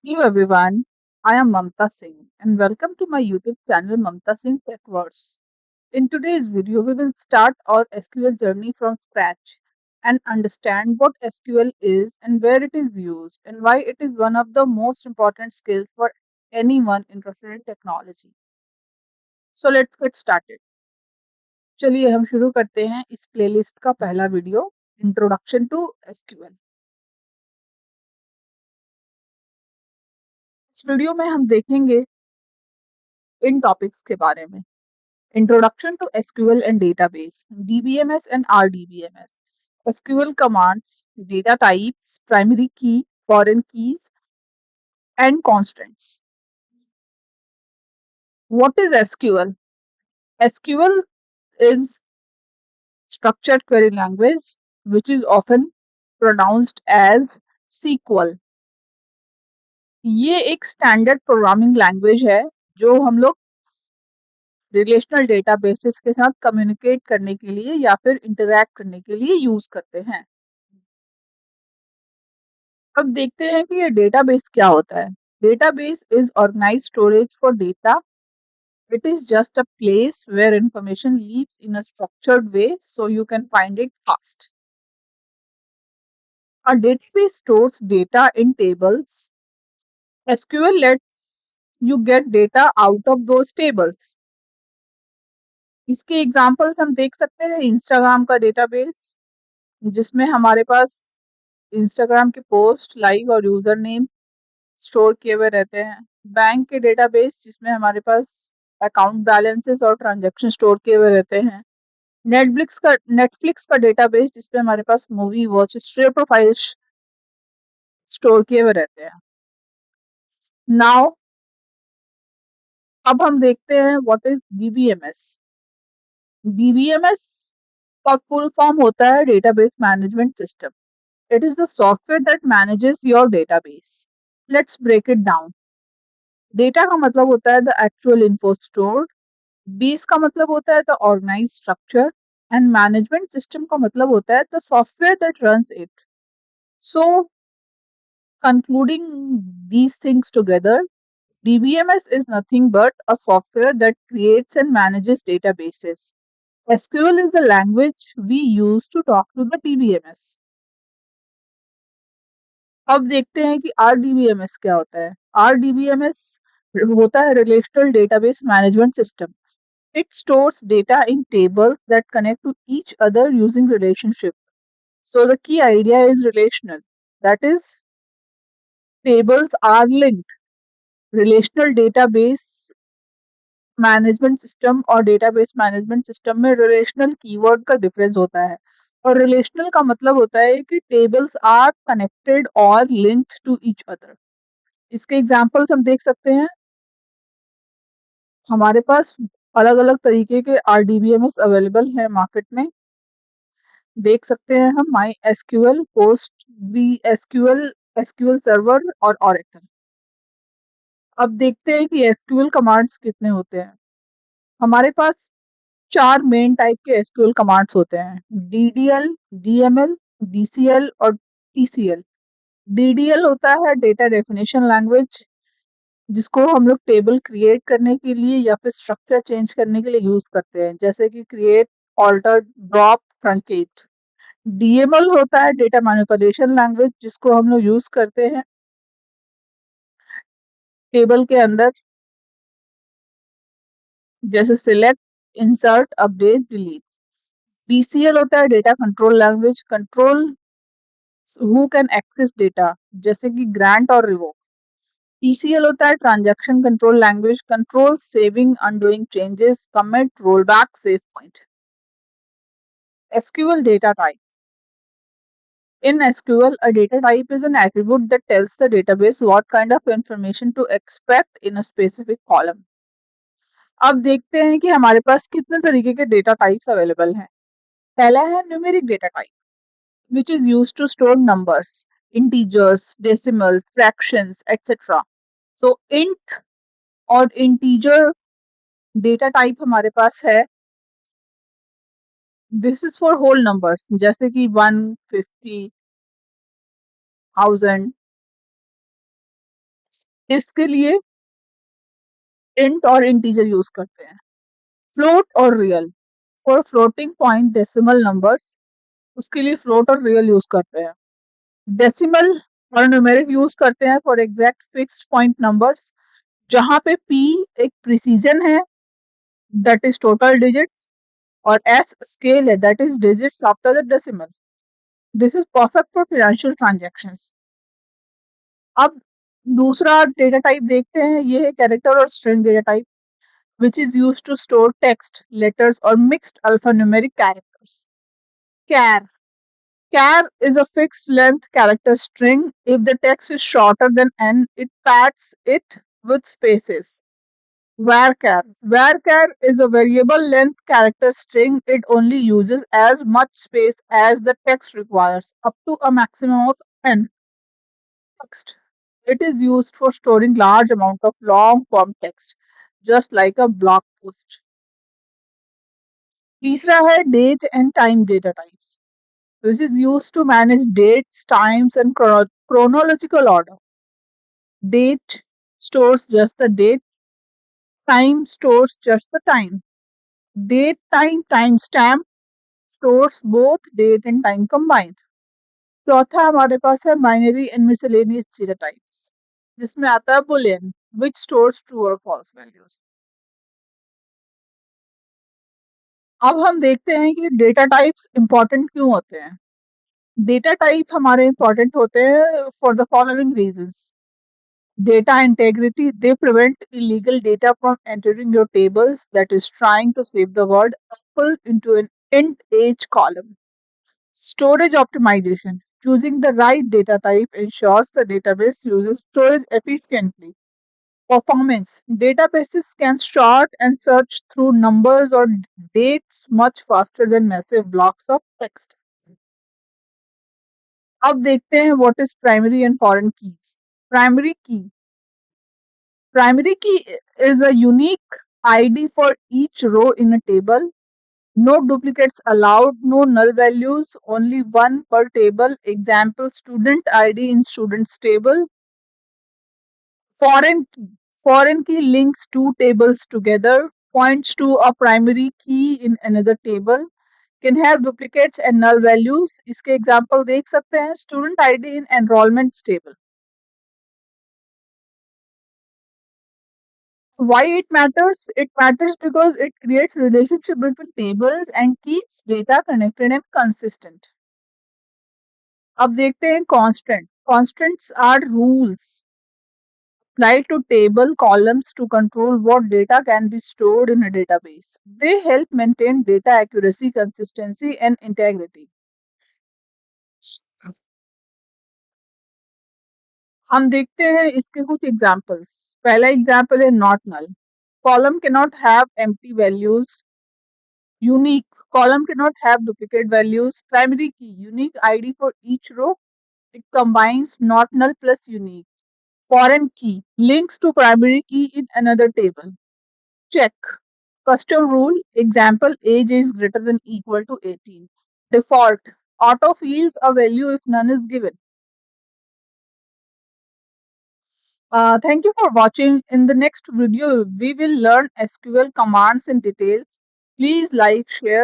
Hello everyone, I am Mamta Singh and welcome to my YouTube channel Mamta Singh TechWords. In today's video, we will start our SQL journey from scratch and understand what SQL is and where it is used and why it is one of the most important skills for anyone interested in technology. So let's get started. चलिए हम शुरू करते हैं इस playlist का पहला video introduction to SQL. इस video में हम देखेंगे इन टॉपिक्स के बारे में। Introduction to SQL and Database, DBMS and RDBMS. SQL commands, data types, primary key, foreign keys, and constants. What is SQL? SQL is structured query language, which is often pronounced as SQL. ये एक standard programming language है जो हम लोग relational databases के साथ communicate करने के लिए या फिर इंटरैक्ट करने के लिए यूज करते हैं। अब देखते हैं कि ये डेटाबेस क्या होता है। Database is organised storage for data. It is just a place where information lives in a structured way so you can find it fast. A database stores data in tables. SQL lets you get data out of those tables. इसके examples हम देख सकते हैं Instagram का database जिसमें हमारे पास Instagram के पोस्ट, लाइक और यूजर नेम स्टोर किए हुए रहते हैं। बैंक के डेटाबेस जिसमें हमारे पास अकाउंट बैलेंसेस और ट्रांजैक्शन स्टोर किए हुए रहते हैं। नेटफ्लिक्स का डेटाबेस जिसमें हमारे पास movie watch history profiles store किए हुए रहते हैं। नाउ अब हम देखते हैं व्हाट इज डीबीएमएस। डीबीएमएस का फुल फॉर्म होता है database management system. It is the software that manages your database. Let's break it down. Data का मतलब होता है the actual info store. Base का मतलब होता है the organise structure and management system का मतलब होता है the software that runs it. So concluding these things together, DBMS is nothing but a software that creates and manages databases. SQL is the language we use to talk to the DBMS. अब देखते हैं कि RDBMS क्या होता है। RDBMS होता है relational database management system. It stores data in tables that connect to each other using relationship. So the key idea is relational. That is, tables are linked. Relational database management system और database management system में relational keyword का difference होता है और relational का मतलब होता है कि टेबल्स आर कनेक्टेड और लिंक्ड टू ईच अदर। इसके एग्जांपल्स हम देख सकते हैं। हमारे पास अलग अलग तरीके के आरडीबीएमएस अवेलेबल है मार्केट में। देख सकते हैं हम MySQL, PostgreSQL, SQL server और ऑरेकल। अब देखते हैं कि एसक्यूएल कमांड्स कितने होते हैं। हमारे पास 4 मेन टाइप के एसक्यूएल कमांड्स होते हैं, डीडीएल, डीएमएल, डीसीएल और टीसीएल। डीडीएल होता है डेटा डेफिनेशन लैंग्वेज जिसको हम लोग टेबल क्रिएट करने के लिए या फिर स्ट्रक्चर चेंज करने के लिए यूज करते हैं, जैसे कि create, alter, drop, truncate. DML होता है डेटा मैनिपुलेशन लैंग्वेज जिसको हम लोग यूज करते हैं टेबल के अंदर, जैसे select, insert, update, delete. DCL होता है data control language, control who can access data, जैसे कि ग्रांट और रिवोक। टीसीएल होता है transaction control language, control saving, undoing changes, commit, rollback, save point. SQL data type. In SQL, a data type is an attribute that tells the database what kind of information to expect in a specific column. अब देखते हैं कि हमारे पास कितने तरीके के data types available हैं। पहला है numeric data type, which is used to store numbers, integers, decimal, fractions, etc. So int और integer डेटा टाइप हमारे पास है। This is for whole numbers जैसे कि 1, 50, 1000, इसके लिए इंट और इंटीजर यूज करते हैं। फ्लोट और real, for floating point decimal numbers, उसके लिए फ्लोट और रियल यूज करते हैं। डेसिमल और न्यूमेरिक यूज करते हैं for exact fixed point numbers, जहां पे p एक प्रिसीजन है, दैट इज टोटल डिजिट्स, और s स्केल है, that is digits after the decimal. This is perfect for financial transactions. अब दूसरा डेटा टाइप देखते हैं, ये है कैरेक्टर और string data type, which is used to store text, letters, or mixed alphanumeric characters. Char. Char is a fixed length character string. If the text is shorter than n, it pads it with spaces. Varchar. Varchar is a variable length character string. It only uses as much space as the text requires, up to a maximum of n text. It is used for storing large amount of long form text, just like a blog post. तीसरा है date and time data types, which is used to manage dates, times, and chronological order. Date stores just the date, time stores just the time. Date time timestamp stores both date and time combined. चौथा हमारे पास है binary and miscellaneous data types, जिसमें आता है Boolean, which stores true or false values. अब हम देखते हैं कि डेटा टाइप्स इंपॉर्टेंट क्यों होते हैं। डेटा टाइप हमारे इंपॉर्टेंट होते हैं for the following reasons. Data integrity, they prevent illegal data from entering your tables, that is trying to save the word apple into an int age column. Storage optimization, choosing the right data type ensures the database uses storage efficiently. Performance, databases can sort and search through numbers or dates much faster than massive blocks of text. अब देखते हैं what is primary and foreign keys. Primary की, primary key is a unique ID for each row in a table. No duplicates allowed, no null values, only one per table. Example, student ID in students table. Foreign key. Foreign key links two tables together, points to a primary key in another table, can have duplicates and null values. इसके example देख सकते हैं, student ID in enrollment table. Why it matters? It matters because it creates relationship between tables and keeps data connected and consistent. अब देखते हैं constant. Constants are rules applied to table columns to control what data can be stored in a database. They help maintain data accuracy, consistency, and integrity. हम देखते हैं इसके कुछ examples. पहला example है not null. Column cannot have empty values. Unique. Column cannot have duplicate values. Primary key. Unique ID for each row. It combines not null plus unique. Foreign key. Links to primary key in another table. Check. Custom rule. Example, age is greater than equal to 18. Default. Auto fields a value if none is given. Thank you for watching. In the next video, we will learn SQL commands in details. Please like, share.